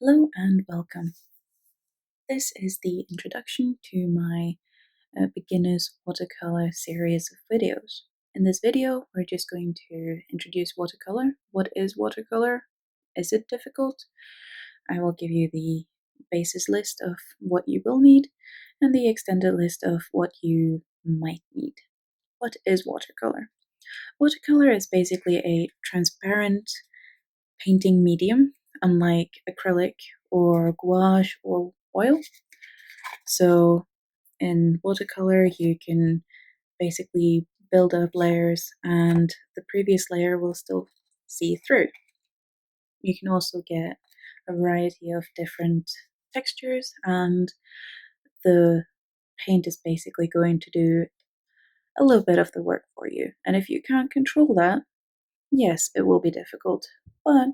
Hello and welcome. This is the introduction to my beginner's watercolor series of videos. In this video, we're just going to introduce watercolor. What is watercolor? Is it difficult? I will give you the basis list of what you will need and the extended list of what you might need. What is watercolor? Watercolor is basically a transparent painting medium, unlike acrylic or gouache or oil. So in watercolor, you can basically build up layers and the previous layer will still see through. You can also get a variety of different textures, and the paint is basically going to do a little bit of the work for you. And if you can't control that, yes, it will be difficult, but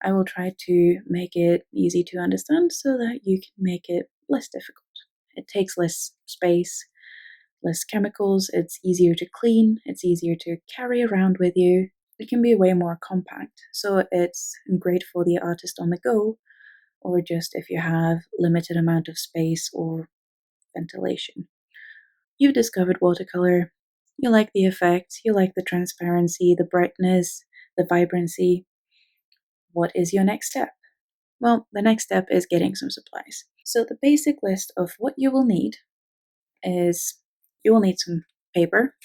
I will try to make it easy to understand so that you can make it less difficult. It takes less space, less chemicals, it's easier to clean, it's easier to carry around with you. It can be way more compact, so it's great for the artist on the go, or just if you have limited amount of space or ventilation. You've discovered watercolor, you like the effects, you like the transparency, the brightness, the vibrancy. What is your next step? Well, the next step is getting some supplies. So the basic list of what you will need is you will need some paper.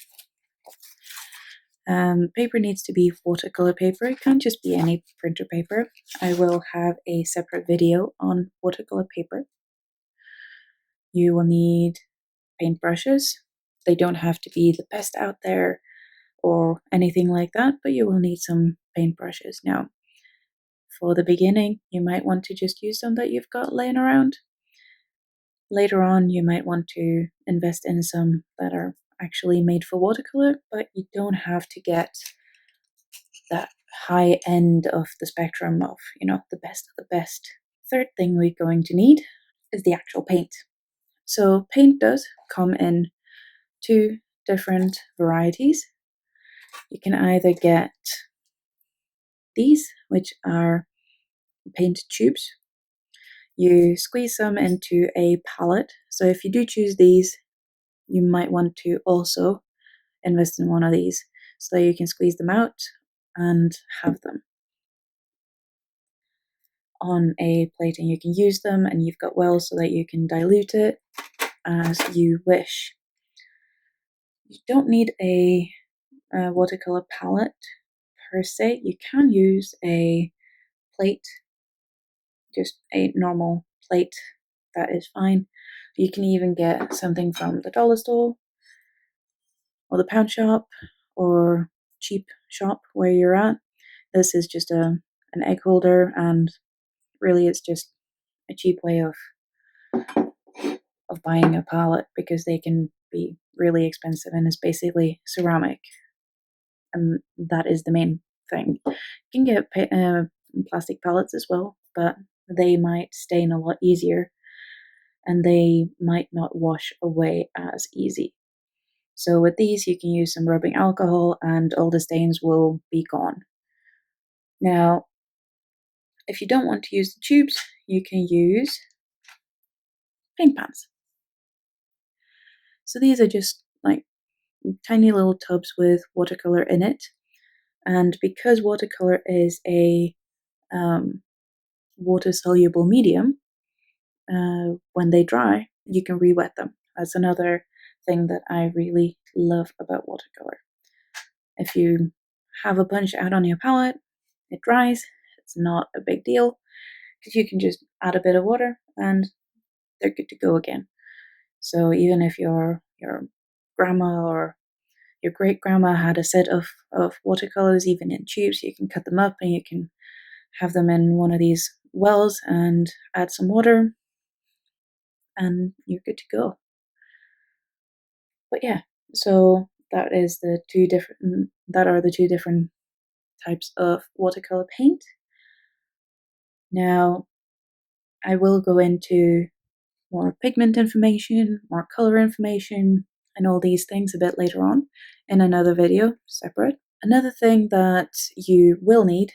Paper needs to be watercolor paper. It can't just be any printer paper. I will have a separate video on watercolor paper. You will need paintbrushes. They don't have to be the best out there or anything like that, but you will need some paintbrushes. Now, for the beginning, you might want to just use some that you've got laying around. Later on, you might want to invest in some that are actually made for watercolor, but you don't have to get that high end of the spectrum of, the best of the best. Third thing we're going to need is the actual paint. So paint does come in two different varieties. You can either get these, which are paint tubes. You squeeze them into a palette. So if you do choose these, you might want to also invest in one of these so that you can squeeze them out and have them on a plate, and you can use them, and you've got wells so that you can dilute it as you wish. You don't need a watercolor palette per se. You can use a plate, just a normal plate, that is fine. You can even get something from the dollar store or the pound shop or cheap shop where you're at. This is just an egg holder, and really it's just a cheap way of buying a palette, because they can be really expensive, and it's basically ceramic, and that is the main thing. You can get plastic palettes as well, but they might stain a lot easier and they might not wash away as easy. So with these, you can use some rubbing alcohol and all the stains will be gone. Now, if you don't want to use the tubes, you can use paint pans. So these are just like tiny little tubs with watercolor in it. And because watercolor is a water-soluble medium, when they dry, you can re-wet them. That's another thing that I really love about watercolor. If you have a bunch out on your palette, it dries, it's not a big deal, because you can just add a bit of water and they're good to go again. So even if your grandma or your great grandma had a set of watercolors, even in tubes, you can cut them up and you can have them in one of these wells and add some water and you're good to go. But yeah, so that are the two different types of watercolor paint. Now, I will go into more pigment information, more color information, and all these things a bit later on in another video, separate. Another thing that you will need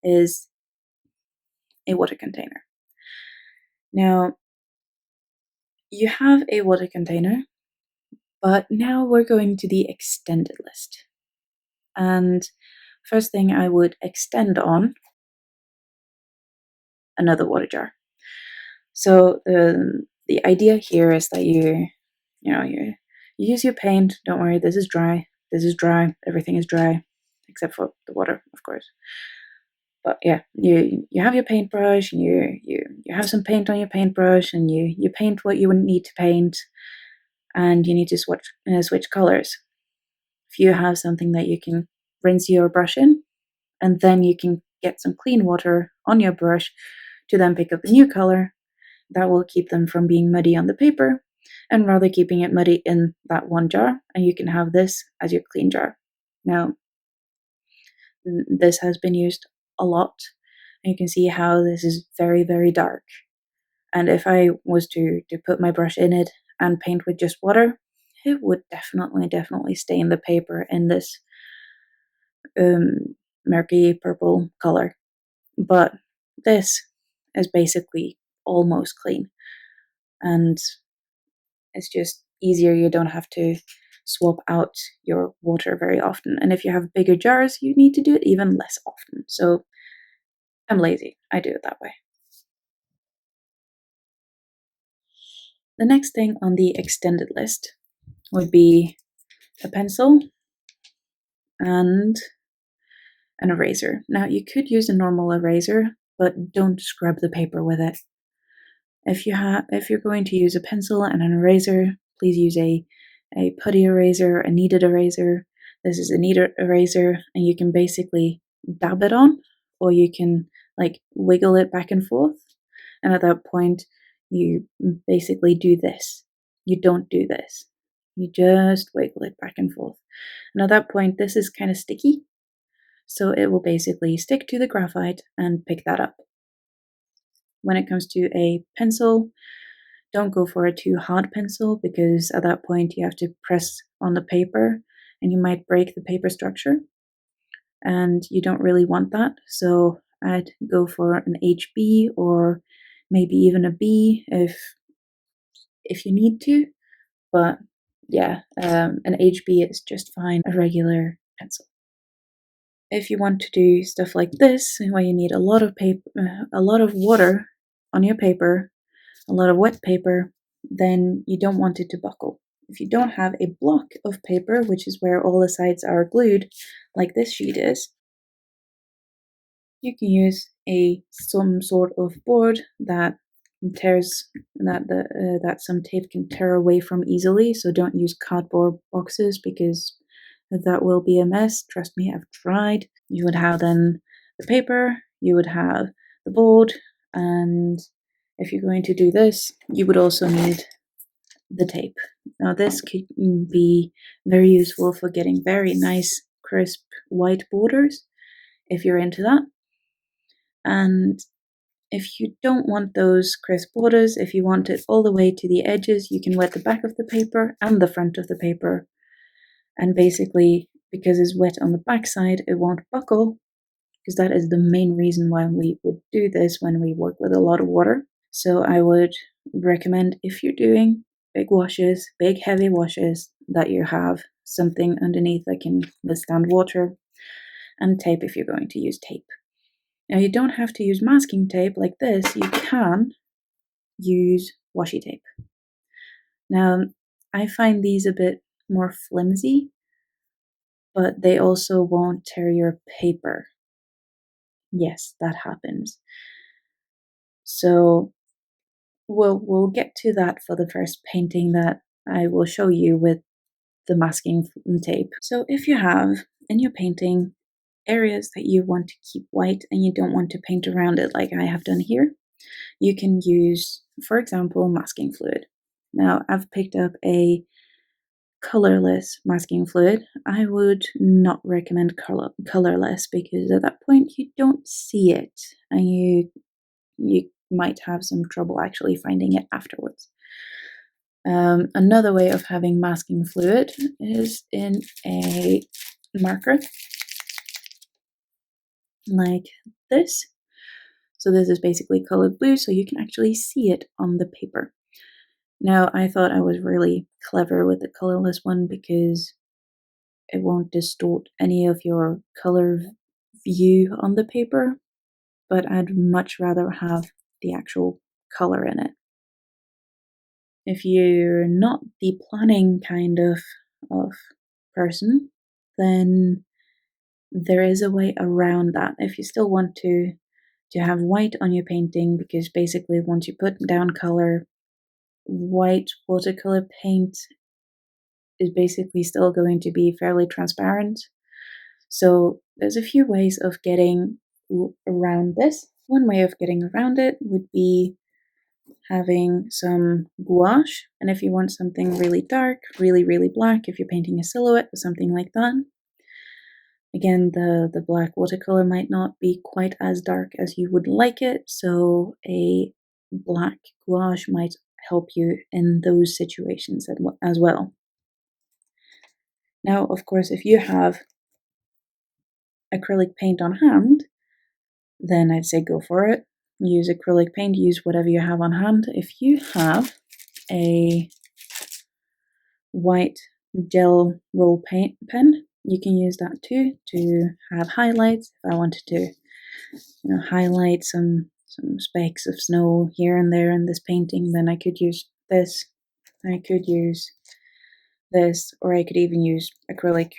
is a water container. Now, you have a water container, but now we're going to the extended list. And first thing I would extend on another water jar. So the idea here is that you use your paint. Don't worry, this is dry. This is dry. Everything is dry, except for the water, of course. But yeah, you have your paintbrush, and you have some paint on your paintbrush, and you paint what you would need to paint, and you need to switch colors. If you have something that you can rinse your brush in, and then you can get some clean water on your brush to then pick up a new color, that will keep them from being muddy on the paper, and rather keeping it muddy in that one jar, and you can have this as your clean jar. Now, this has been used a lot, and you can see how this is very, very dark. And if I was to put my brush in it and paint with just water, it would definitely stain the paper in this murky purple color. But this is basically almost clean, and it's just easier. You don't have to swap out your water very often. And if you have bigger jars, you need to do it even less often. So I'm lazy. I do it that way. The next thing on the extended list would be a pencil and an eraser. Now, you could use a normal eraser, but don't scrub the paper with it. If you're going to use a pencil and an eraser, please use a putty eraser, a kneaded eraser. This is a kneaded eraser, and you can basically dab it on, or you can like wiggle it back and forth. And at that point, you basically do this. You don't do this. You just wiggle it back and forth. And at that point, this is kind of sticky, so it will basically stick to the graphite and pick that up. When it comes to a pencil, don't go for a too hard pencil, because at that point you have to press on the paper and you might break the paper structure, and you don't really want that. So I'd go for an HB, or maybe even a B if you need to. But yeah, an HB is just fine, a regular pencil. If you want to do stuff like this, where you need a lot of water on your paper, a lot of wet paper, then you don't want it to buckle. If you don't have a block of paper, which is where all the sides are glued, like this sheet is, you can use some sort of board that some tape can tear away from easily. So don't use cardboard boxes, because that will be a mess. Trust me, I've tried. You would have then the paper, you would have the board, and if you're going to do this, you would also need the tape. Now, this could be very useful for getting very nice, crisp white borders, if you're into that. And if you don't want those crisp borders, if you want it all the way to the edges, you can wet the back of the paper and the front of the paper. And basically, because it's wet on the back side, it won't buckle, because that is the main reason why we would do this when we work with a lot of water. So I would recommend, if you're doing big washes, big heavy washes, that you have something underneath that can withstand water, and tape if you're going to use tape. Now, you don't have to use masking tape like this. You can use washi tape. Now, I find these a bit more flimsy, but they also won't tear your paper. Yes, that happens. So we'll get to that for the first painting that I will show you with the masking tape. So if you have in your painting areas that you want to keep white and you don't want to paint around it like I have done here, you can use, for example, masking fluid. Now, I've picked up a colorless masking fluid. I would not recommend colorless, because at that point you don't see it, and you might have some trouble actually finding it afterwards. Another way of having masking fluid is in a marker like this. So this is basically colored blue, so you can actually see it on the paper. Now, I thought I was really clever with the colorless one because it won't distort any of your color view on the paper, but I'd much rather have the actual color in it. If you're not the planning kind of person, then there is a way around that. If you still want to have white on your painting, because basically once you put down color, white watercolor paint is basically still going to be fairly transparent. So there's a few ways of getting around this. One way of getting around it would be having some gouache, and if you want something really dark, really black, if you're painting a silhouette or something like that, again, the black watercolor might not be quite as dark as you would like it, so a black gouache might help you in those situations as well. Now, of course, if you have acrylic paint on hand, then I'd say go for it. Use acrylic paint, use whatever you have on hand. If you have a white gel roll paint pen, you can use that too to have highlights. If I wanted to, highlight some specks of snow here and there in this painting, then I could use this. I could use this, or I could even use acrylic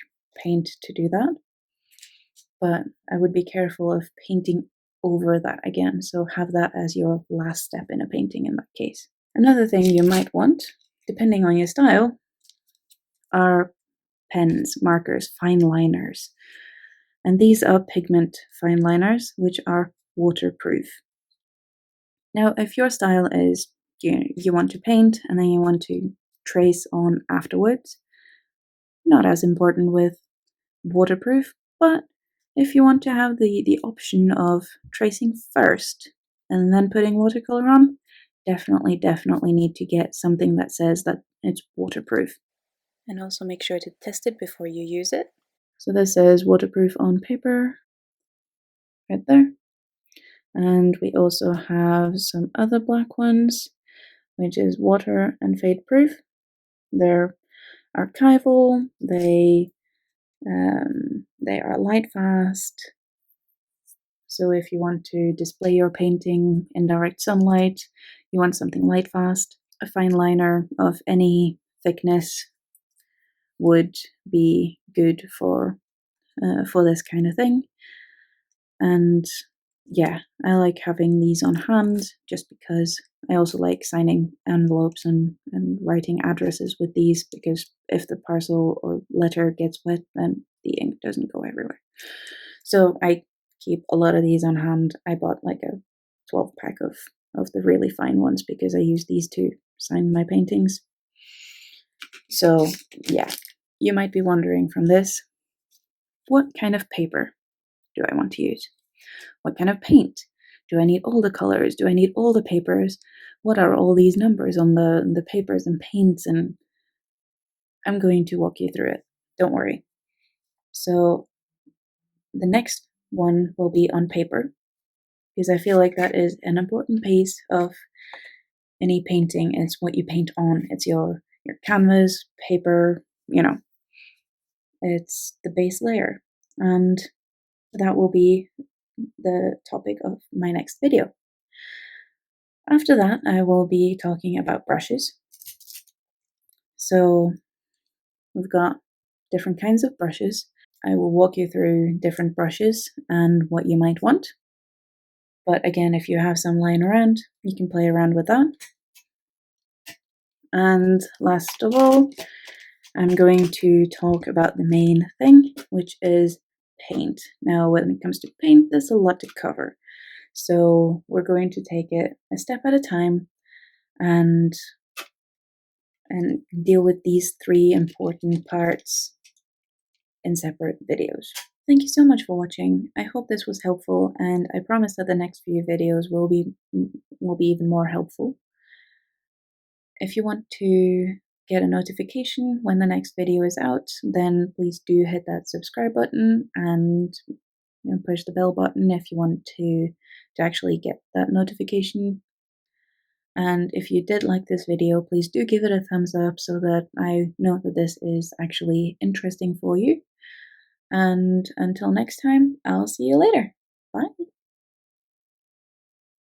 paint to do that. But I would be careful of painting over that again, so have that as your last step in a painting in that case. Another thing you might want, depending on your style, are pens, markers, fine liners. And these are pigment fine liners, which are waterproof. Now, if your style is you want to paint and then you want to trace on afterwards, not as important with waterproof, but if you want to have the option of tracing first and then putting watercolor on, definitely need to get something that says that it's waterproof. And also make sure to test it before you use it. So this says waterproof on paper, right there. And we also have some other black ones, which is water and fade proof. They're archival, they are light fast. So if you want to display your painting in direct sunlight, you want something light fast, a fine liner of any thickness would be good for this kind of thing. And yeah, I like having these on hand just because I also like signing envelopes and writing addresses with these, because if the parcel or letter gets wet, then the ink doesn't go everywhere. So I keep a lot of these on hand. I bought like a 12 pack of the really fine ones because I use these to sign my paintings. So yeah, you might be wondering from this, what kind of paper do I want to use? What kind of paint? Do I need all the colors? Do I need all the papers? What are all these numbers on the papers and paints? And I'm going to walk you through it. Don't worry. So the next one will be on paper, because I feel like that is an important piece of any painting. It's what you paint on. It's your canvas, paper, it's the base layer. And that will be the topic of my next video. After that, I will be talking about brushes. So we've got different kinds of brushes. I will walk you through different brushes and what you might want. But again, if you have some lying around, you can play around with that. And last of all, I'm going to talk about the main thing, which is paint. Now, when it comes to paint, there's a lot to cover. So we're going to take it a step at a time and deal with these three important parts in separate videos. Thank you so much for watching. I hope this was helpful, and I promise that the next few videos will be even more helpful. If you want to get a notification when the next video is out, then please do hit that subscribe button and push the bell button if you want to actually get that notification. And if you did like this video, please do give it a thumbs up so that I know that this is actually interesting for you. And until next time, I'll see you later.